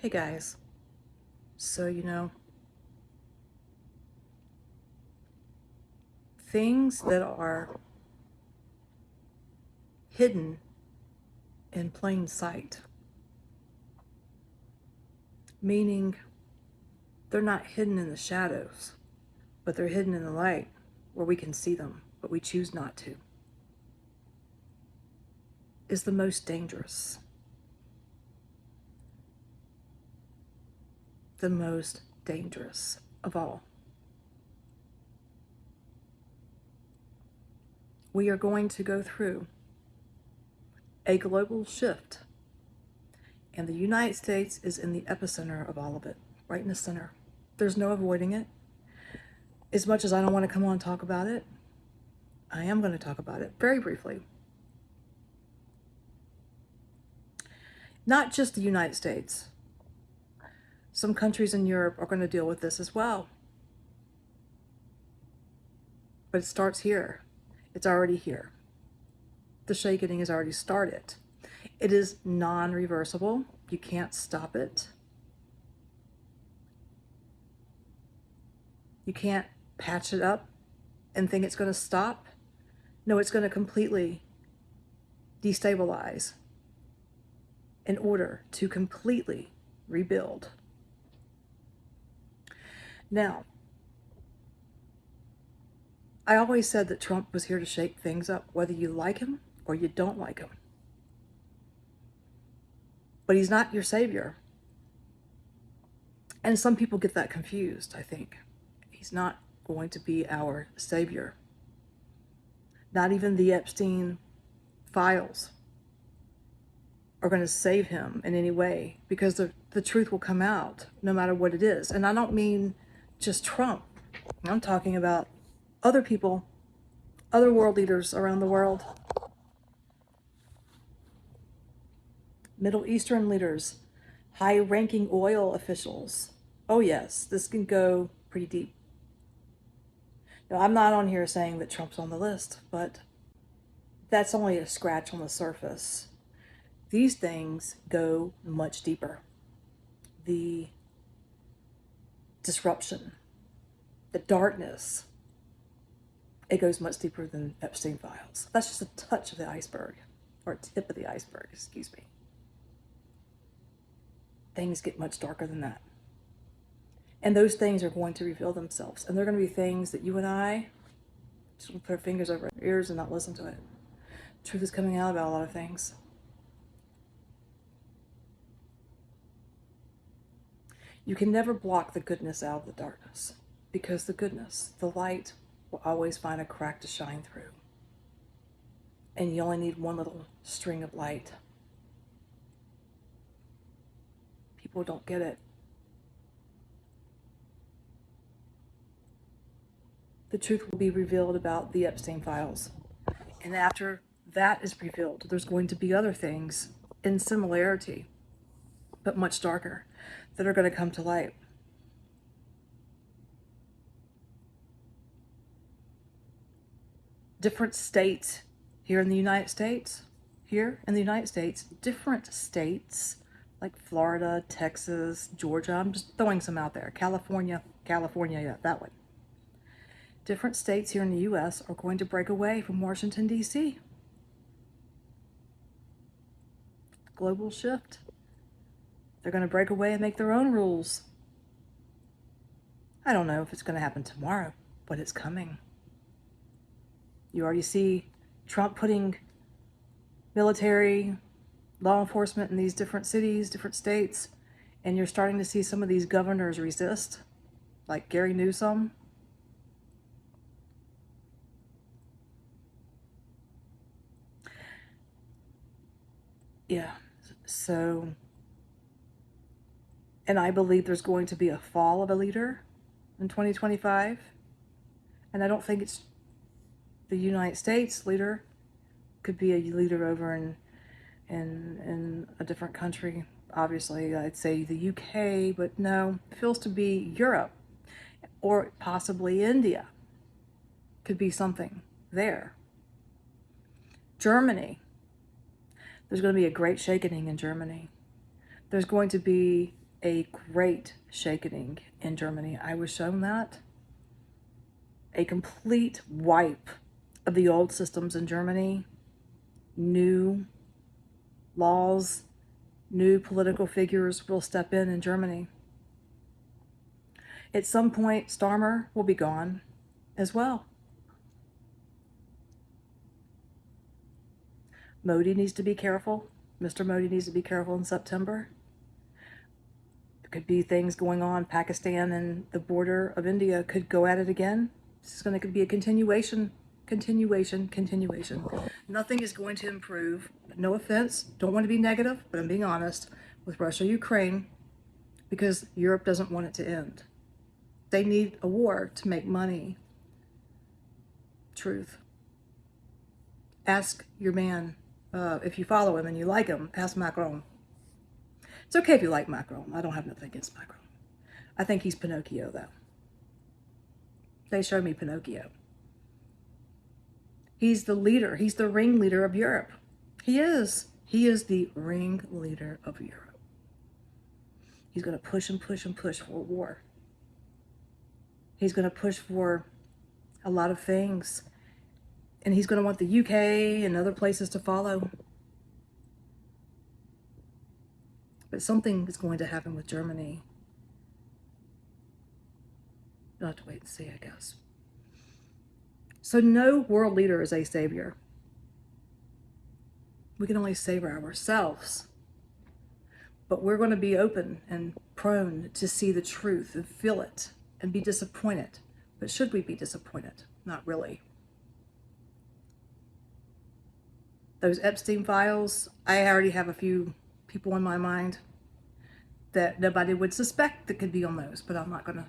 Hey guys, so things that are hidden in plain sight, meaning they're not hidden in the shadows, but they're hidden in the light where we can see them, but we choose not to, is the most dangerous. The most dangerous of all. We are going to go through a global shift, and the United States is in the epicenter of all of it, right in the center. There's no avoiding it. As much as I don't want to come on and talk about it, I am going to talk about it very briefly. Not just the United States. Some countries in Europe are going to deal with this as well. But it starts here. It's already here. The shaking has already started. It is non-reversible. You can't stop it. You can't patch it up and think it's going to stop. No, it's going to completely destabilize in order to completely rebuild. Now, I always said that Trump was here to shake things up, whether you like him or you don't like him. But he's not your savior. And some people get that confused, I think. He's not going to be our savior. Not even the Epstein files are going to save him in any way, because the truth will come out no matter what it is. And I don't mean just Trump. I'm talking about other people, other world leaders around the world, Middle Eastern leaders, high-ranking oil officials. Oh yes, this can go pretty deep. Now, I'm not on here saying that Trump's on the list, but that's only a scratch on the surface. These things go much deeper. The disruption, the darkness, it goes much deeper than Epstein files. That's just a touch of the iceberg, or a tip of the iceberg, excuse me. Things get much darker than that. And those things are going to reveal themselves. And they're going to be things that you and I just put our fingers over our ears and not listen to it. Truth is coming out about a lot of things. You can never block the goodness out of the darkness, because the goodness, the light, will always find a crack to shine through. And you only need one little string of light. People don't get it. The truth will be revealed about the Epstein files. And after that is revealed, there's going to be other things in similarity, but much darker, that are going to come to light. Different states here in the United States, different states like Florida, Texas, Georgia, I'm just throwing some out there, California, yeah, that one. Different states here in the US are going to break away from Washington, D.C. Global shift. They're going to break away and make their own rules. I don't know if it's going to happen tomorrow, but it's coming. You already see Trump putting military, law enforcement in these different cities, different states, and you're starting to see some of these governors resist, like Gary Newsom. Yeah, so, and I believe there's going to be a fall of a leader in 2025, and I don't think it's the United States leader. Could be a leader over in a different country. Obviously, I'd say the UK, but no, it feels to be Europe or possibly India. Could be something there. Germany. There's going to be a great shaking in Germany. There's going to be a great shakening in Germany. I was shown that. A complete wipe of the old systems in Germany. New laws, new political figures will step in Germany. At some point, Starmer will be gone as well. Modi needs to be careful. Mr. Modi needs to be careful in September. There could be things going on. Pakistan and the border of India could go at it again. This is going to be a continuation. Nothing is going to improve. No offense, don't want to be negative, but I'm being honest with Russia, Ukraine, because Europe doesn't want it to end. They need a war to make money. Truth. Ask your man, if you follow him and you like him, ask Macron. It's okay if you like Macron. I don't have nothing against Macron. I think he's Pinocchio, though. They show me Pinocchio. He's the leader. He's the ringleader of Europe. He is. He is the ringleader of Europe. He's going to push and push and push for a war. He's going to push for a lot of things. And he's going to want the UK and other places to follow. But something is going to happen with Germany. You'll have to wait and see, I guess. So no world leader is a savior. We can only save ourselves. But we're going to be open and prone to see the truth and feel it and be disappointed. But should we be disappointed? Not really. Those Epstein files, I already have a few people in my mind that nobody would suspect that could be on those, but I'm not going to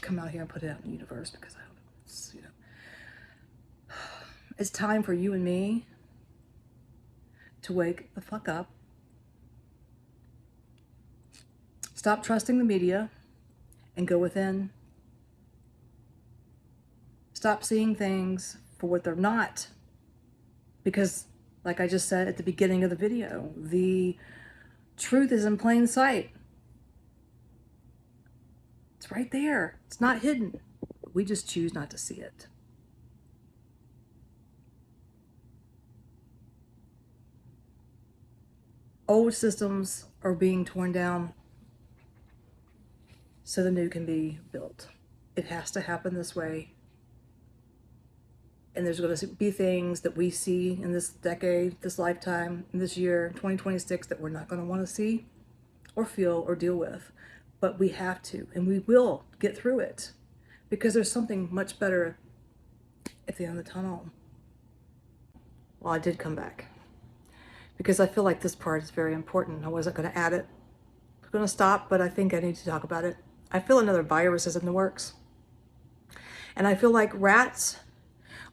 come out here and put it out in the universe because I don't know. It's time for you and me to wake the fuck up. Stop trusting the media and go within. Stop seeing things for what they're not. Because, like I just said at the beginning of the video, the truth is in plain sight. It's right there. It's not hidden. We just choose not to see it. Old systems are being torn down so the new can be built. It has to happen this way. And there's going to be things that we see in this decade, this lifetime, in this year, 2026, that we're not going to want to see or feel or deal with. But we have to, and we will get through it because there's something much better at the end of the tunnel. Well, I did come back because I feel like this part is very important. I wasn't going to add it. I'm going to stop, but I think I need to talk about it. I feel another virus is in the works. And I feel like rats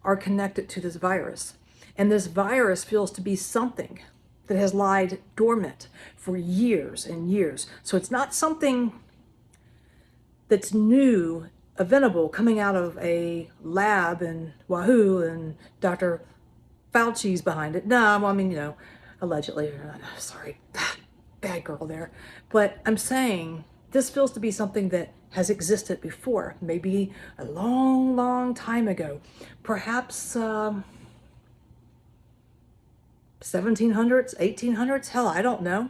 are connected to this virus. And this virus feels to be something that has lied dormant for years and years. So it's not something that's new, inventable, coming out of a lab in Wahoo and Dr. Fauci's behind it. No, I mean, allegedly. Sorry, bad girl there. But I'm saying this feels to be something that has existed before, maybe a long, long time ago, perhaps 1700s, 1800s, hell, I don't know.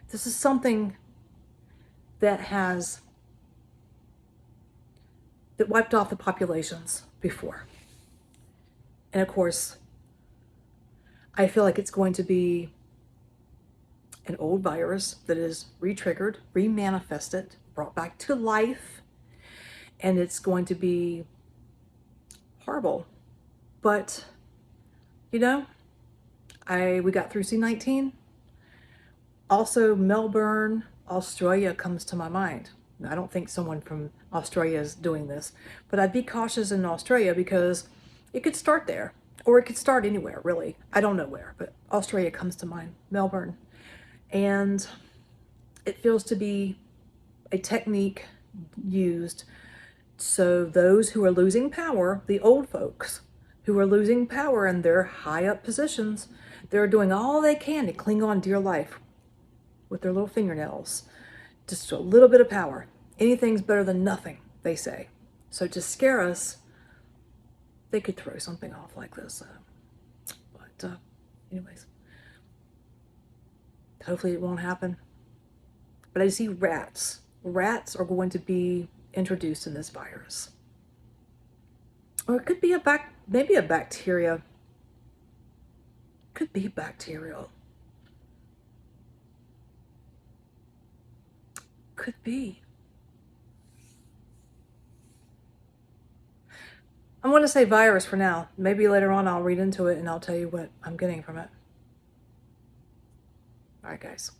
This is something that wiped off the populations before. And of course, I feel like it's going to be an old virus that is re-triggered, re-manifested, brought back to life, and it's going to be horrible. But, we got through C-19. Also, Melbourne, Australia comes to my mind. I don't think someone from Australia is doing this, but I'd be cautious in Australia because it could start there, or it could start anywhere, really. I don't know where, but Australia comes to mind, Melbourne. And it feels to be a technique used so those who are losing power, the old folks who are losing power in their high up positions, they're doing all they can to cling on dear life with their little fingernails Just a little bit of power. Anything's better than nothing, they say. So to scare us, they could throw something off like this. Anyways, hopefully it won't happen. But I see rats. Rats are going to be introduced in this virus. Or it could be maybe a bacteria. Could be bacterial. Could be. I'm going to say virus for now. Maybe later on I'll read into it and I'll tell you what I'm getting from it. All right, guys.